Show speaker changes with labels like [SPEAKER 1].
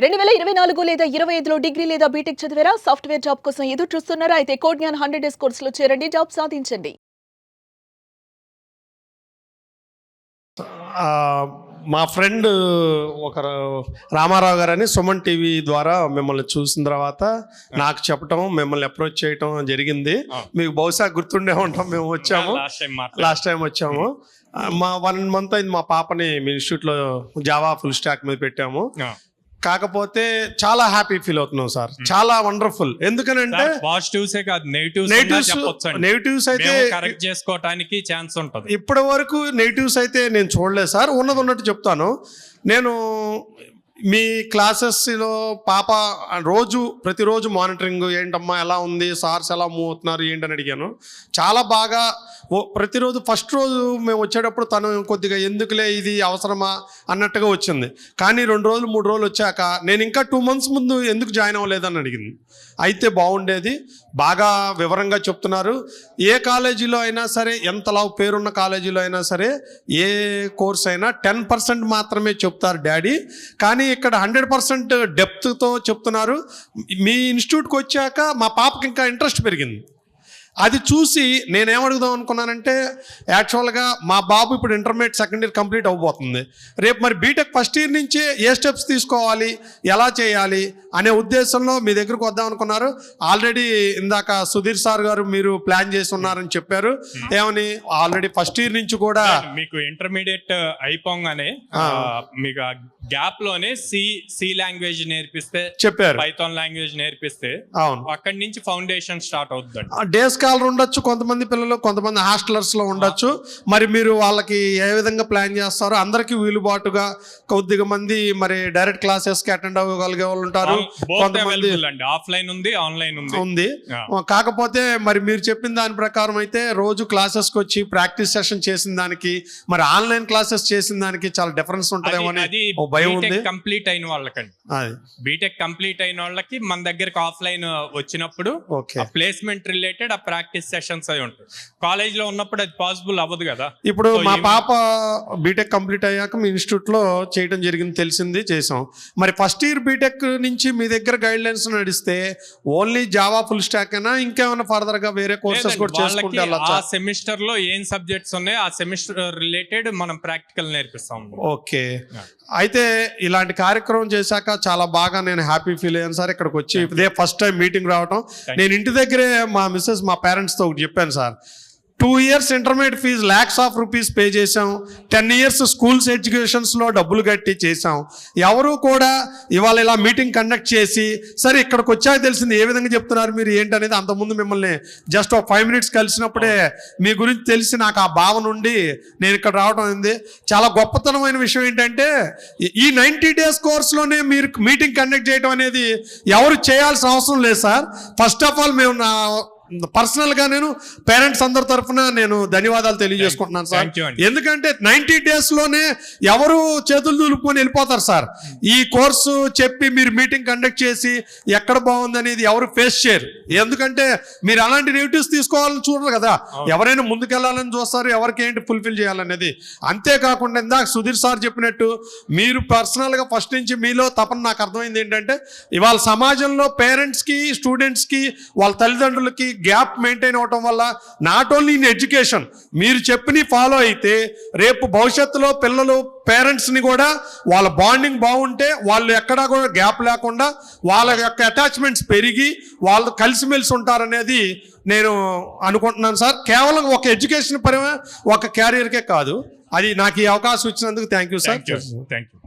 [SPEAKER 1] 2024 లేదా 25లో డిగ్రీ లేదా బీటెక్ చదివారా? సాఫ్ట్‌వేర్ జాబ్ కోసం ఎదురు చూస్తున్నారా? అయితే కోడ్ జ్ఞాన్ 100 డేస్ కోర్సులో చేరండి, జాబ్ సాధించండి.
[SPEAKER 2] మా ఫ్రెండ్ ఒకరు రామారావు గారని సుమన్ టీవీ ద్వారా మిమ్మల్ని చూసిన తర్వాత నాకు చెప్పటం, మిమ్మల్ని అప్రోచ్ చేయటం జరిగింది. మీకు బహుశా గుర్తుండే ఉంటాం, మేము వచ్చాము లాస్ట్ టైం వచ్చాము. మా 1 month అయింది మా పాపని మీ ఇన్స్టిట్యూట్లో జావా ఫుల్ స్టాక్ మీద పెట్టాము. కాకపోతే చాలా హ్యాపీ ఫీల్ అవుతున్నాం సార్, చాలా వండర్ఫుల్. ఎందుకనంటే
[SPEAKER 3] పాజిటివ్సే కాదు,
[SPEAKER 2] నెగిటివ్స్ అయితే
[SPEAKER 3] కరెక్ట్ చేసుకోవడానికి ఛాన్స్ ఉంటుంది.
[SPEAKER 2] ఇప్పటి వరకు నెగిటివ్స్ అయితే నేను చూడలేదు సార్. ఉన్నట్టు చెప్తాను. నేను మీ క్లాసెస్లో పాప ప్రతిరోజు మానిటరింగ్ ఏంటమ్మా ఎలా ఉంది, సార్స్ ఎలా మూవ్ అవుతున్నారు ఏంటని అడిగాను. చాలా బాగా ప్రతిరోజు ఫస్ట్ రోజు మేము వచ్చేటప్పుడు తను కొద్దిగా ఎందుకులే ఇది అవసరమా అన్నట్టుగా వచ్చింది. కానీ 2 రోజులు 3 రోజులు వచ్చాక నేను ఇంకా 2 months ముందు ఎందుకు జాయిన్ అవ్వలేదని అడిగింది. అయితే బాగుండేది, బాగా వివరంగా చెప్తున్నారు. ఏ కాలేజీలో అయినా సరే, ఎంతలా పేరున్న కాలేజీలో అయినా సరే, ఏ కోర్స్ అయినా 10% మాత్రమే చెప్తారు డాడీ, కానీ ఇక్కడ 100% డెప్త్తో చెప్తున్నారు. మీ ఇన్స్టిట్యూట్కి వచ్చాక మా పాపకి ఇంకా ఇంట్రెస్ట్ పెరిగింది. అది చూసి నేనేమడుగుదాం అనుకున్నానంటే, యాక్చువల్గా మా బాబు ఇప్పుడు ఇంటర్మీడియట్ సెకండ్ ఇయర్ కంప్లీట్ అవ్వబోతుంది. రేపు మరి బీటెక్ ఫస్ట్ ఇయర్ నుంచే ఏ స్టెప్స్ తీసుకోవాలి, ఎలా చేయాలి అనే ఉద్దేశంలో మీ దగ్గరకు వద్దాం అనుకున్నారు. ఆల్రెడీ ఇందాక సుధీర్ సార్ గారు మీరు ప్లాన్ చేసి ఉన్నారని చెప్పారు. ఏమని ఆల్రెడీ ఫస్ట్ ఇయర్ నుంచి కూడా
[SPEAKER 3] మీకు ఇంటర్మీడియట్ అయిపోగానే మీకు గ్యాప్ లోనే సి లాంగ్వేజ్ నేర్పిస్తే చెప్పారు, పైథాన్ లాంగ్వేజ్ నేర్పిస్తే అవును అక్కడి నుంచి ఫౌండేషన్ స్టార్ట్ అవుతుంది.
[SPEAKER 2] డేస్ స్కాలర్ ఉండొచ్చు కొంతమంది పిల్లలు, కొంతమంది హాస్టలర్స్ లో ఉండొచ్చు. మరి మీరు వాళ్ళకి ఏ విధంగా ప్లాన్ చేస్తారో, అందరికీ వీలుబాటుగా కొద్దిగా మంది మరి డైరెక్ట్ క్లాసెస్ కి అటెండ్ అవ్వగలిగే వాళ్ళు ఉంటారు, కొంతమంది
[SPEAKER 3] ఆఫ్లైన్ ఉంది, ఆన్లైన్
[SPEAKER 2] ఉంది. కాకపోతే మరి మీరు చెప్పిన దాని ప్రకారం అయితే రోజు క్లాసెస్ కి వచ్చి ప్రాక్టీస్ సెషన్ చేసిన దానికి మరి ఆన్లైన్ క్లాసెస్ చేసిన దానికి చాలా డిఫరెన్స్ ఉంటుందేమో అని భయం ఉంది.
[SPEAKER 3] కంప్లీట్ అయిన వాళ్ళకండి, బీటెక్ కంప్లీట్ అయిన వాళ్ళకి మన దగ్గరకు ఆఫ్లైన్ వచ్చినప్పుడు ప్లేస్మెంట్ రిలేటెడ్ ఆ ప్రాక్టీస్ సెషన్స్ అయి ఉంటాయి. కాలేజ్ లో ఉన్నప్పుడు అది పాసిబుల్ అవ్వదు కదా.
[SPEAKER 2] ఇప్పుడు మా పాప బీటెక్ కంప్లీట్ అయ్యాక మీ ఇన్స్టిట్యూట్ లో చేయడం జరిగింది, తెలిసింది, చేసాం. మరి ఫస్ట్ ఇయర్ బీటెక్ నుంచి మీ దగ్గర గైడ్ లైన్స్ నడిస్తే ఓన్లీ జావా ఫుల్ స్టాక్ అయినా ఇంకేమైనా ఫర్దర్ గా వేరే కోర్సెస్ కూడా చేసుకుంటే
[SPEAKER 3] ఆ సెమిస్టర్ లో ఏం సబ్జెక్ట్స్ ఉన్నాయో ఆ సెమిస్టర్ రిలేటెడ్ మనం ప్రాక్టికల్ నేర్పిస్తాం.
[SPEAKER 2] ఓకే, అయితే ఇలాంటి కార్యక్రమం చేశాక చాలా బాగా నేను హ్యాపీ ఫీల్ అయ్యాను సార్. ఇక్కడికి వచ్చి ఇదే ఫస్ట్ టైం మీటింగ్ రావటం. నేను ఇంటి దగ్గరే మా మిస్సెస్ మా పేరెంట్స్తో ఒకటి చెప్పాను sir. 2 years intermediate fees lakhs of rupees pay చేసాం. 10 years స్కూల్స్ ఎడ్యుకేషన్స్లో డబ్బులు కట్టి చేసాం. ఎవరు కూడా ఇవాళ ఇలా మీటింగ్ కండక్ట్ చేసి సరే ఇక్కడికి వచ్చాక తెలిసింది ఏ విధంగా చెప్తున్నారు మీరు ఏంటనేది. అంతకుముందు మిమ్మల్ని జస్ట్ ఒక 5 minutes కలిసినప్పుడే మీ గురించి తెలిసి నాకు ఆ భావన నుండి నేను ఇక్కడ రావడం అయింది. చాలా గొప్పతనమైన విషయం ఏంటంటే ఈ 90 days కోర్సులోనే మీరు మీటింగ్ కండక్ట్ చేయడం అనేది ఎవరు చేయాల్సిన అవసరం లేదు సార్. ఫస్ట్ ఆఫ్ ఆల్ మేము పర్సనల్ గా నేను పేరెంట్స్ అందరి తరఫున నేను ధన్యవాదాలు తెలియజేసుకుంటున్నాను సార్. ఎందుకంటే 90 days లోనే ఎవరు చేతులు దులుపుకొని వెళ్ళిపోతారు సార్. ఈ కోర్సు చెప్పి మీరు మీటింగ్ కండక్ట్ చేసి ఎక్కడ బాగుంది అనేది ఎవరు ఫేస్ చేయరు. ఎందుకంటే మీరు అలాంటి నెగిటివ్స్ తీసుకోవాలని చూడరు కదా, ఎవరైనా ముందుకెళ్లాలని చూస్తారు, ఎవరికి ఏంటి ఫుల్ఫిల్ చేయాలనేది. అంతేకాకుండా ఇందాక సుధీర్ సార్ చెప్పినట్టు మీరు పర్సనల్ గా ఫస్ట్ నుంచి మీలో తపన నాకు అర్థమైంది ఏంటంటే ఇవాళ సమాజంలో పేరెంట్స్ కి స్టూడెంట్స్ కి వాళ్ళ తల్లిదండ్రులకి గ్యాప్ మెయింటైన్ అవటం వల్ల నాట్ ఓన్లీ ఇన్ ఎడ్యుకేషన్ మీరు చెప్పిన ఫాలో అయితే రేపు భవిష్యత్తులో పిల్లలు పేరెంట్స్ని కూడా వాళ్ళ బాండింగ్ బాగుంటే వాళ్ళు ఎక్కడా కూడా గ్యాప్ లేకుండా వాళ్ళ యొక్క అటాచ్మెంట్స్ పెరిగి వాళ్ళు కలిసిమెలిసి ఉంటారనేది నేను అనుకుంటున్నాను సార్. కేవలం ఒక ఎడ్యుకేషన్ పరమే ఒక క్యారియర్కే కాదు. అది నాకు ఈ అవకాశం ఇచ్చినందుకు thank you sir.
[SPEAKER 3] Thank you.